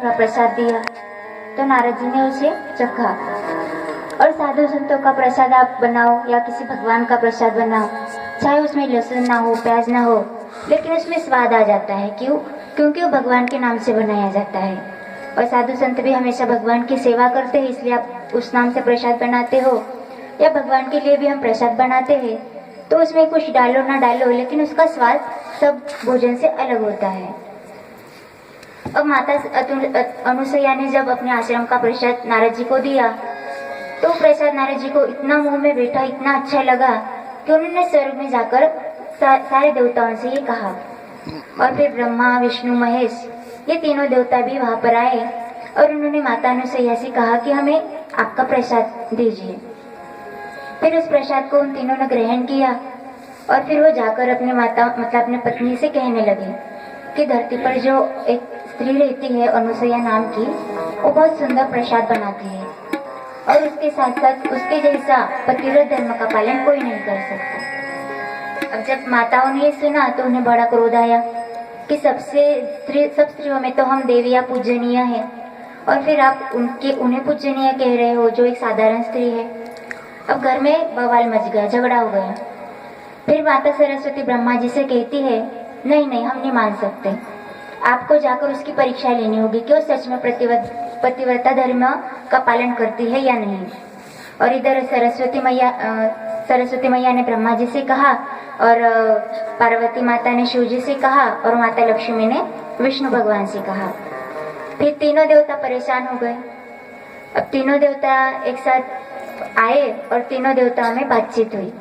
थोड़ा प्रसाद दिया तो नारद जी ने उसे चखा। और साधु संतों का प्रसाद आप बनाओ या किसी भगवान का प्रसाद बनाओ, चाहे उसमें लहसुन ना हो, प्याज ना हो, लेकिन उसमें स्वाद आ जाता है। क्यों? क्योंकि वो भगवान के नाम से बनाया जाता है। और साधु संत भी हमेशा भगवान की सेवा करते हैं, इसलिए आप उस नाम से प्रसाद बनाते हो। या भगवान के लिए भी हम प्रसाद बनाते हैं, तो उसमें कुछ डालो ना डालो, लेकिन उसका स्वाद सब भोजन से अलग होता है। अब माता अनुसैया ने जब अपने आश्रम का प्रसाद नारद जी को दिया, तो प्रसाद नारद जी को इतना मुंह में बैठा, इतना अच्छा लगा कि उन्होंने स्वर्ग में जाकर सारे देवताओं से ये कहा। और फिर ब्रह्मा, विष्णु, महेश ये तीनों देवता भी वहां पर आए और उन्होंने माता अनुसैया से कहा कि हमें आपका प्रसाद दीजिए। फिर उस प्रसाद को उन तीनों ने ग्रहण किया और फिर वो जाकर अपने माता मतलब अपने पत्नी से कहने लगे कि धरती पर जो एक स्त्री रहती है अनुसैया नाम की, वो बहुत सुंदर प्रसाद बनाती है और उसके साथ साथ उसके जैसा पतिव्रत धर्म का पालन कोई नहीं कर सकता। अब जब माताओं ने ये सुना तो उन्हें बड़ा क्रोध आया कि सब स्त्रियों में तो हम देवियां पूजनीय हैं और फिर आप उन्हें पूजनीय कह रहे हो जो एक साधारण स्त्री है। अब घर में बवाल मच गया, झगड़ा हो गया। फिर माता सरस्वती ब्रह्मा जी से कहती है, नहीं नहीं, हम नहीं मान सकते, आपको जाकर उसकी परीक्षा लेनी होगी कि वो सच में पतिव्रता धर्म का पालन करती है या नहीं। और इधर सरस्वती मैया ने ब्रह्मा जी से कहा और पार्वती माता ने शिव जी से कहा और माता लक्ष्मी ने विष्णु भगवान से कहा। फिर तीनों देवता परेशान हो गए। अब तीनों देवता एक साथ आए और तीनों देवताओं में बातचीत हुई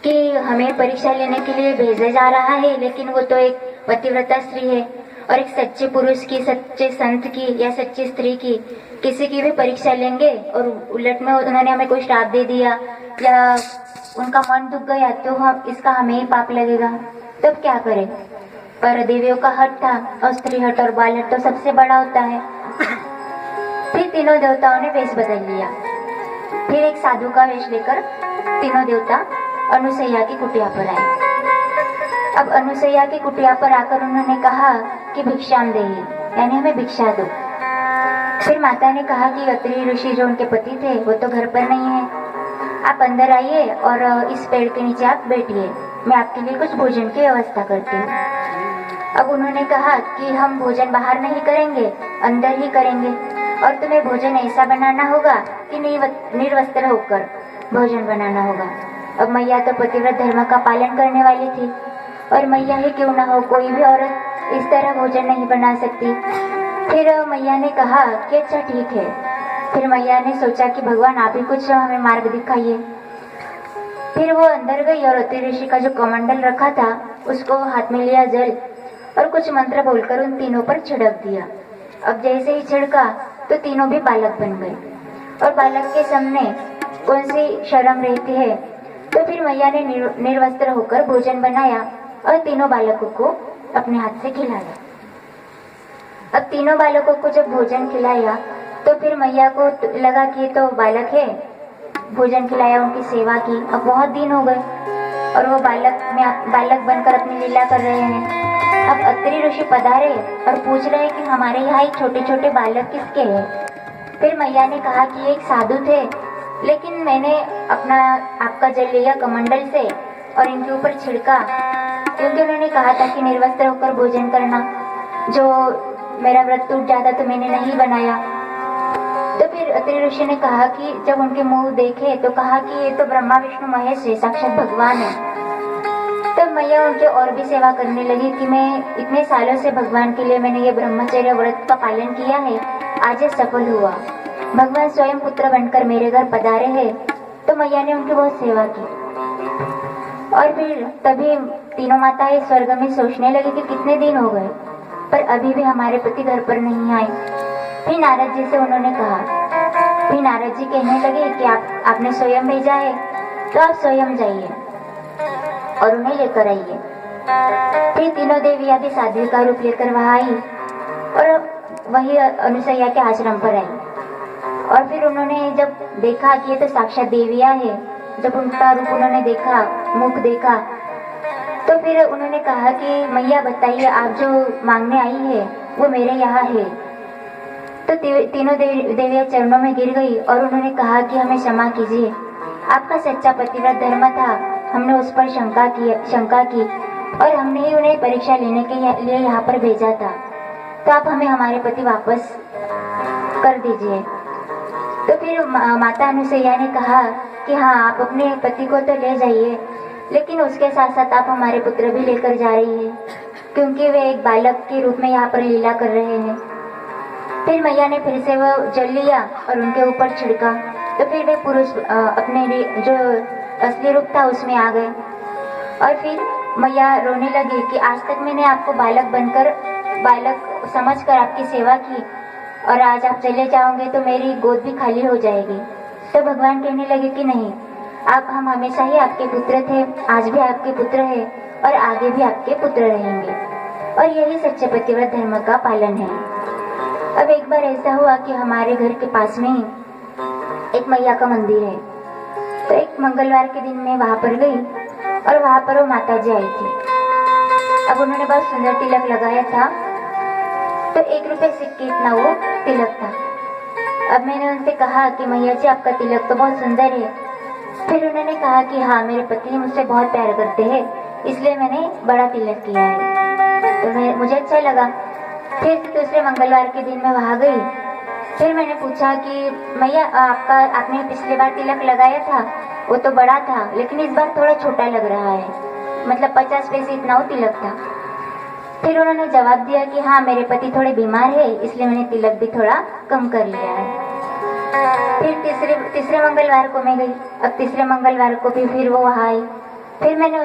कि हमें परीक्षा लेने के लिए भेजा जा रहा है, लेकिन वो तो एक पतिव्रता स्त्री है और एक सच्चे पुरुष की, सच्चे संत की या सच्ची स्त्री की किसी की भी परीक्षा लेंगे और उलट में उन्होंने हमें कोई श्राप दे दिया या उनका मन दुख गया तो हमें ही पाप लगेगा, तब क्या करें? पर देवियों का हट था और स्त्री हट और बाल हट तो सबसे बड़ा होता है। फिर तीनों देवताओं ने वेश बदल लिया। फिर एक साधु का वेश लेकर तीनों देवता अनुसैया की कुटिया पर आए। अब अनुसैया की कुटिया पर आकर उन्होंने कहा कि भिक्षाम देही, यानी हमें भिक्षा दो। फिर माता ने कहा कि अत्रि ऋषि जो उनके पति थे वो तो घर पर नहीं है, आप अंदर आइए और इस पेड़ के नीचे आप बैठिए, मैं आपके लिए कुछ भोजन की व्यवस्था करती हूँ। अब उन्होंने कहा कि हम भोजन बाहर नहीं करेंगे, अंदर ही करेंगे और तुम्हें भोजन ऐसा बनाना होगा कि निर्वस्त्र होकर भोजन बनाना होगा। अब मैया तो पतिव्रत धर्म का पालन करने वाली थी और मैया ही क्यों ना हो, कोई भी औरत इस तरह भोजन नहीं बना सकती। फिर मैया ने कहा कि अच्छा ठीक है। फिर मैया ने सोचा कि भगवान आप ही कुछ हमें मार्ग दिखाइए। फिर वो अंदर गई और अत्रि ऋषि का जो कमंडल रखा था उसको हाथ में लिया जल और कुछ मंत्र बोलकर उन तीनों पर छिड़क दिया। अब जैसे ही छिड़का तो तीनों भी बालक बन गए और बालक के सामने कौन सी शर्म रहती है। तो फिर मैया ने निर्वस्त्र होकर भोजन बनाया और तीनों बालकों को अपने हाथ से खिलाया। अब तीनों बालकों को जब भोजन खिलाया तो फिर मैया को लगा कि ये तो बालक है, भोजन खिलाया, उनकी सेवा की। अब बहुत दिन हो गए और वो बालक बनकर अपनी लीला कर रहे हैं। अब अत्रि ऋषि पधारे और पूछ रहे हैं कि हमारे यहाँ ये छोटे छोटे बालक किसके हैं। फिर मैया ने कहा कि ये एक साधु थे, लेकिन मैंने आपका जल लिया कमंडल से और इनके ऊपर छिड़का क्योंकि उन्होंने कहा था कि निर्वस्त्र होकर भोजन करना, जो मेरा व्रत टूट जाता तो मैंने नहीं बनाया। तो फिर अत्रि ऋषि ने कहा कि जब उनके मुंह देखे तो कहा कि ये तो ब्रह्मा विष्णु महेश है, साक्षात भगवान है। तब मैया उनके और भी सेवा करने लगी कि मैं इतने सालों से भगवान के लिए मैंने ये ब्रह्मचर्य व्रत का पालन किया है, आज ये सफल हुआ, भगवान स्वयं पुत्र बनकर मेरे घर पधारे हैं। तो मैया ने उनकी बहुत सेवा की। और फिर तभी तीनों माताएं स्वर्ग में सोचने लगी कि कितने दिन हो गए पर अभी भी हमारे पति घर पर नहीं आए। फिर नारद जी से उन्होंने कहा। फिर नारद जी कहने लगे कि आपने स्वयं भेजा है तो आप स्वयं जाइए और उन्हें लेकर आइए। फिर तीनों देवियां भी साध्वी का रूप लेकर वहां आई और वही अनुसैया के आश्रम पर आई। और फिर उन्होंने जब देखा कि ये तो साक्षात देवियां है, जब उनका रूप उन्होंने देखा, मुख देखा, तो फिर उन्होंने कहा कि मैया बताइए आप जो मांगने आई है वो मेरे यहाँ है। तो तीनों देवियां चरणों में गिर गई और उन्होंने कहा कि हमें क्षमा कीजिए, आपका सच्चा पतिव्रत धर्म था, हमने उस पर शंका की और हमने ही उन्हें परीक्षा लेने के लिए यहाँ पर भेजा था, तो आप हमें हमारे पति वापस कर दीजिए। तो फिर माता अनुसैया ने कहा कि हाँ, आप अपने पति को तो ले जाइए, लेकिन उसके साथ साथ आप हमारे पुत्र भी लेकर जा रही है, क्योंकि वे एक बालक के रूप में यहाँ पर लीला कर रहे हैं। फिर मैया ने फिर से वो जल लिया और उनके ऊपर छिड़का, तो फिर वे पुरुष अपने जो असली रूप था उसमें आ गए। और फिर मैया रोने लगी कि आज तक मैंने आपको बालक समझकर आपकी सेवा की, और आज आप चले जाओगे तो मेरी गोद भी खाली हो जाएगी। तो भगवान कहने लगे कि नहीं, हम हमेशा ही आपके पुत्र थे, आज भी आपके पुत्र है और आगे भी आपके पुत्र रहेंगे, और यही सच्चे पतिव्रत धर्म का पालन है। अब एक बार ऐसा हुआ कि हमारे घर के पास में ही एक मैया का मंदिर है, तो एक मंगलवार के दिन मैं वहां पर गई और वहां पर वो माता जी आई थी। अब उन्होंने बहुत सुंदर तिलक लगाया था, तो 1 रुपए सिक्के इतना वो तिलक था। अब मैंने उनसे कहा कि मैया जी, आपका तिलक तो बहुत सुंदर है। फिर उन्होंने कहा कि हाँ, मेरे पति मुझसे बहुत प्यार करते हैं, इसलिए मैंने बड़ा तिलक किया है। तो मुझे अच्छा लगा। फिर दूसरे मंगलवार के दिन मैं वहां गई। फिर मैंने पूछा कि मैया, आपने पिछली बार तिलक लगाया था, वो तो बड़ा था, लेकिन इस बार थोड़ा छोटा लग रहा है, मतलब 50 पैसे इतना वो तिलक था। फिर उन्होंने जवाब दिया कि हाँ, मेरे पति थोड़े बीमार है, इसलिए मैंने तिलक भी थोड़ा कम कर लिया है। फिर तीसरे मंगलवार को मैं गई। अब तीसरे मंगलवार को भी फिर वो वहाँ आई। फिर मैंने